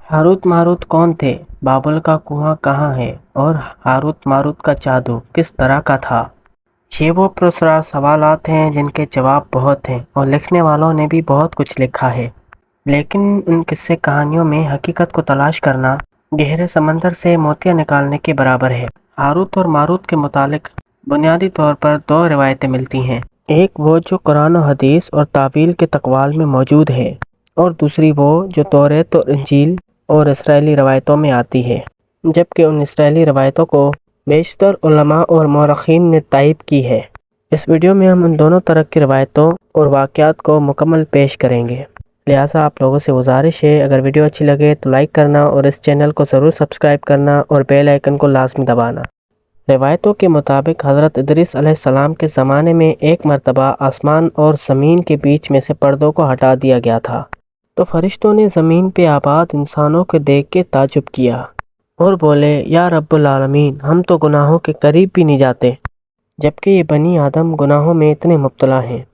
Harut Marut कौन थे? बाबुल का कुआं कहाँ है? और हारूत मारूत का जादू किस तरह का था? ये वो पुरस्कार सवालात हैं जिनके जवाब बहुत हैं और लिखने वालों ने भी बहुत कुछ लिखा है। लेकिन उन किस्से कहानियों में हकीकत को तलाश करना गहरे समंदर से मोतियां निकालने के बराबर है। हारूत और मारूत के मुतालिक बुनियादी तौर पर दो रिवायतें मिलती हैं। एक वो जो कुरान और हदीस और तावील के तकवाल में मौजूद है, और दूसरी वो जो तौरेत और इंजील और इसराइली रवायतों में आती है। जबकि उन इसराइली रवायतों को बेशतर उलमा और मौरखीन ने तायद की है। इस वीडियो में हम उन दोनों तरह की रवायतों और वाक़यात को मुकम्मल पेश करेंगे। लिहाजा आप लोगों से गुजारिश है, अगर वीडियो अच्छी लगे तो लाइक करना और इस चैनल को ज़रूर सब्सक्राइब करना और बेल आइकन को लाजमी दबाना। रिवायतों के मुताबिक हज़रत इदरीस अलैहिस्सलाम के ज़माने में एक मरतबा आसमान और ज़मीन के बीच में से पर्दों को हटा दिया गया था, तो फरिश्तों ने ज़मीन पे आबाद इंसानों को देख के ताजुब किया और बोले, या रब्बुल आलमीन, हम तो गुनाहों के करीब भी नहीं जाते, जबकि ये बनी आदम गुनाहों में इतने मुब्तला हैं।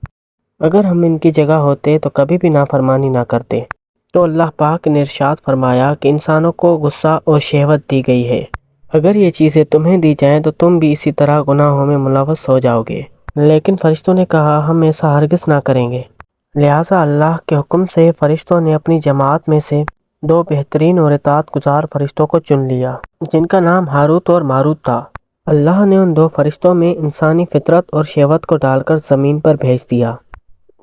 अगर हम इनकी जगह होते तो कभी भी नाफरमानी ना करते। तो अल्लाह पाक ने इरशाद फरमाया कि इंसानों को गुस्सा और शहवत दी गई है। अगर ये चीज़ें तुम्हें दी जाएं तो तुम भी इसी तरह गुनाहों में मुलव्वस हो जाओगे। लेकिन फरिश्तों ने कहा, हम ऐसा हरगिज़ ना करेंगे। लिहाजा अल्लाह के हुक्म से फरिश्तों ने अपनी जमात में से दो बेहतरीन और इताअत गुजार फरिश्तों को चुन लिया, जिनका नाम हारूत और मारूत था। अल्लाह ने उन दो फरिश्तों में इंसानी फितरत और शहवत को डालकर ज़मीन पर भेज दिया।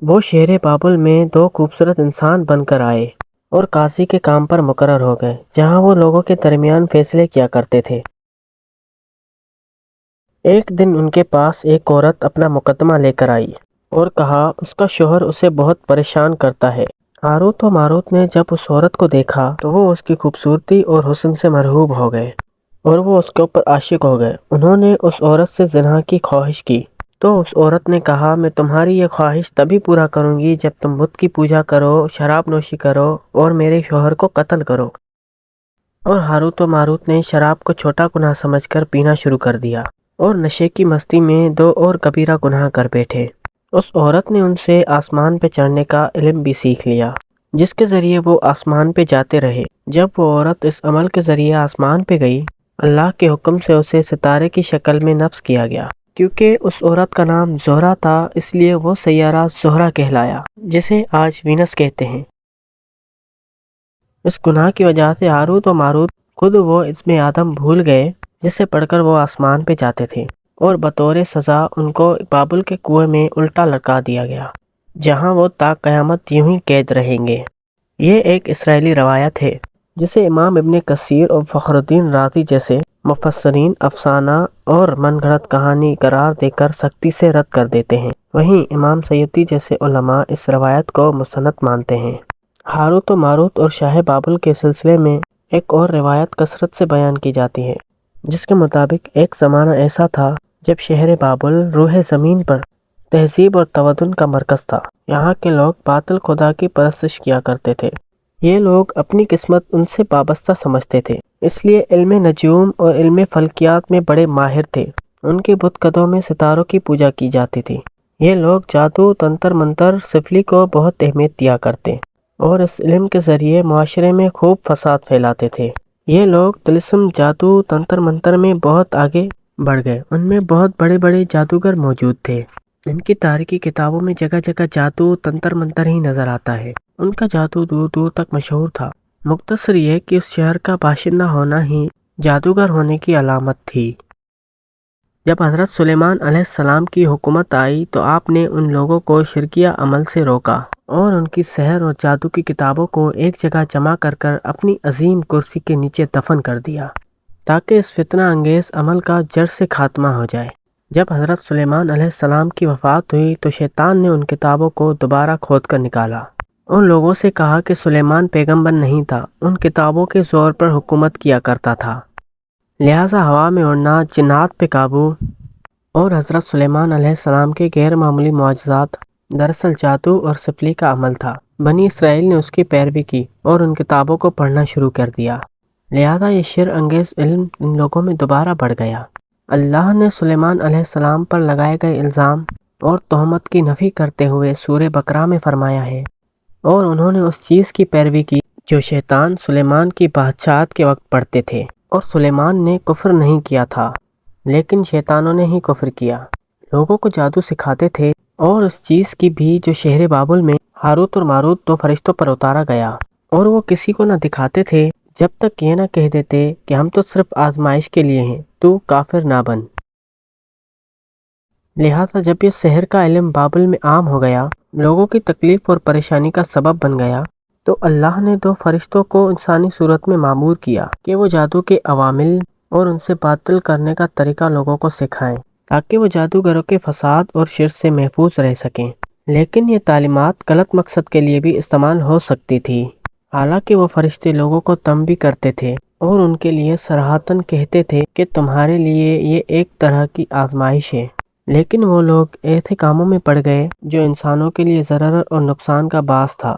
वो शहर बाबुल में दो खूबसूरत इंसान बनकर आए और काजी के काम पर मुकर्रर हो गए, जहाँ वो लोगों के दरमियान फैसले किया करते थे। एक दिन उनके पास एक औरत अपना मुकदमा लेकर आई और कहा उसका शोहर उसे बहुत परेशान करता है। हारूत और मारूत ने जब उस औरत को देखा तो वो उसकी खूबसूरती और हुस्न से मरहूब हो गए और वो उसके ऊपर आशिक हो गए। उन्होंने उस औरत से ज़िना की ख्वाहिश की, तो उस औरत ने कहा, मैं तुम्हारी ये ख्वाहिश तभी पूरा करूंगी जब तुम बुत की पूजा करो, शराब नोशी करो और मेरे शोहर को कत्ल करो। और हारूत और मारूत ने शराब को छोटा गुनाह समझकर पीना शुरू कर दिया और नशे की मस्ती में दो और कबीरा गुनाह कर बैठे। उस औरत ने उनसे आसमान पे चढ़ने का इल्म भी सीख लिया, जिसके ज़रिए वो आसमान पे जाते रहे। जब वो औरत इस अमल के ज़रिए आसमान पे गई, अल्लाह के हुक्म से उसे सितारे की शक्ल में नफ्स किया गया। क्योंकि उस औरत का नाम ज़ोहरा था, इसलिए वो सैयारा ज़ोहरा कहलाया, जिसे आज वीनस कहते हैं। इस गुनाह की वजह से हारूत और मारूत खुद वो इसमें आदम भूल गए, जिसे पढ़कर वो आसमान पे जाते थे, और बतौर सज़ा उनको बाबुल के कुएं में उल्टा लटका दिया गया, जहां वो ता क़यामत यूं ही कैद रहेंगे। ये एक इसराइली रवायत है, जिसे इमाम इब्न कसीर और फ़खरुद्दीन राज़ी जैसे मुफस्सिरीन अफसाना और मनगढ़ंत कहानी करार देकर सख्ती से रद्द कर देते हैं। वहीं इमाम सय्यदी जैसे उलमा इस रवायत को मुसन्नद मानते हैं। हारूत और मारूत और शाह बाबुल के सिलसिले में एक और रिवायत कसरत से बयान की जाती है, जिसके मुताबिक एक ज़माना ऐसा था जब शहर बाबुल रूह ज़मीन पर तहजीब और तमद्दुन का मरकज़ था। यहाँ के लोग बातिल खुदा की परस्तिश किया करते थे। ये लोग अपनी किस्मत उनसे वाबस्ता समझते थे, इसलिए इल्म नजूम और इल्म फल्कियात में बड़े माहिर थे। उनके बुतकदों में सितारों की पूजा की जाती थी। ये लोग जादू, तंत्र मंत्र, सिफली को बहुत अहमियत दिया करते और इस इल्म के ज़रिए माशरे में खूब फसाद फैलाते थे। ये लोग तिलिस्म, जादू, तंत्र मंत्र में बहुत आगे बढ़ गए। उनमें बहुत बड़े बड़े जादूगर मौजूद थे। इनकी तारीखी किताबों में जगह जगह जादू, तंत्र मंत्र ही नज़र आता है। उनका जादू दूर दूर तक मशहूर था। मुख्तसर ये कि उस शहर का बाशिंदा होना ही जादूगर होने की अलामत थी। जब हज़रत सुलेमान अलैहिस्सलाम की हुकूमत आई तो आपने उन लोगों को शिरकिया अमल से रोका और उनकी सहर और जादू की किताबों को एक जगह जमा कर कर अपनी अजीम कुर्सी के नीचे दफन कर दिया, ताकि इस फितना अंगेज़ अमल का जड़ से खात्मा हो जाए। जब हज़रत सुलेमान अलैहिस्सलाम की वफ़ात हुई तो शैतान ने उन किताबों को दोबारा खोद कर निकाला। उन लोगों से कहा कि सुलेमान पैगंबर नहीं था, उन किताबों के ज़ोर पर हुकूमत किया करता था। लिहाजा हवा में उड़ना, जिन्नात पे काबू और हज़रत सुलेमान अलैहिस्सलाम के गैर मामूली मुआजिज़ात दरअसल जादू और सिफली का अमल था। बनी इसराइल ने उसकी पैरवी की और उन किताबों को पढ़ना शुरू कर दिया। लिहाजा ये शिर अंगेज़ इल्म इन लोगों में दोबारा बढ़ गया। अल्लाह ने सुलेमान अलैहिस्सलाम पर लगाए गए इल्ज़ाम और तोहमत की नफ़ी करते हुए सूरह बकरा में फरमाया है, और उन्होंने उस चीज़ की पैरवी की جو شیطان سلیمان کی بادشاہت کے وقت پڑھتے تھے، اور سلیمان نے کفر نہیں کیا تھا لیکن شیطانوں نے ہی کفر کیا۔ لوگوں کو جادو سکھاتے تھے، اور اس چیز کی بھی جو شہر بابل میں ہاروت اور ماروت دو فرشتوں پر اتارا گیا، اور وہ کسی کو نہ دکھاتے تھے جب تک یہ نہ کہہ دیتے کہ ہم تو صرف آزمائش کے لیے ہیں، تو کافر نہ بن۔ لہٰذا جب یہ سحر کا علم بابل میں عام ہو گیا، لوگوں کی تکلیف اور پریشانی کا سبب بن گیا، تو اللہ نے دو فرشتوں کو انسانی صورت میں مامور کیا کہ وہ جادو کے عوامل اور ان سے باطل کرنے کا طریقہ لوگوں کو سکھائیں، تاکہ وہ جادوگروں کے فساد اور شر سے محفوظ رہ سکیں۔ لیکن یہ تعلیمات غلط مقصد کے لیے بھی استعمال ہو سکتی تھی۔ حالانکہ وہ فرشتے لوگوں کو تنبیہ کرتے تھے اور ان کے لیے صراحتاً کہتے تھے کہ تمہارے لیے یہ ایک طرح کی آزمائش ہے، لیکن وہ لوگ ایسے کاموں میں پڑ گئے جو انسانوں کے لیے ضرر اور نقصان کا باعث تھا۔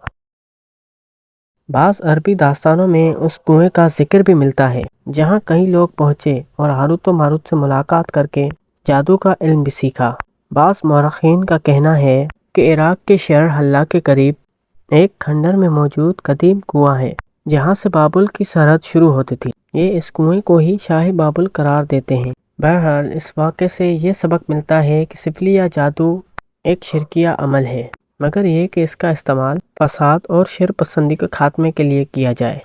بعض عربی داستانوں میں اس کنویں کا ذکر بھی ملتا ہے جہاں کئی لوگ پہنچے اور ہاروت و ماروت سے ملاقات کر کے جادو کا علم بھی سیکھا۔ بعض مورخین کا کہنا ہے کہ عراق کے شہر حلہ کے قریب ایک کھنڈر میں موجود قدیم کنواں ہے جہاں سے بابل کی سرحد شروع ہوتی تھی۔ یہ اس کنویں کو ہی شاہ بابل قرار دیتے ہیں۔ بہرحال اس واقعے سے یہ سبق ملتا ہے کہ سفلی یا جادو ایک شرکیہ عمل ہے، مگر یہ کہ اس کا استعمال فساد اور شر پسندی کے خاتمے کے لیے کیا جائے۔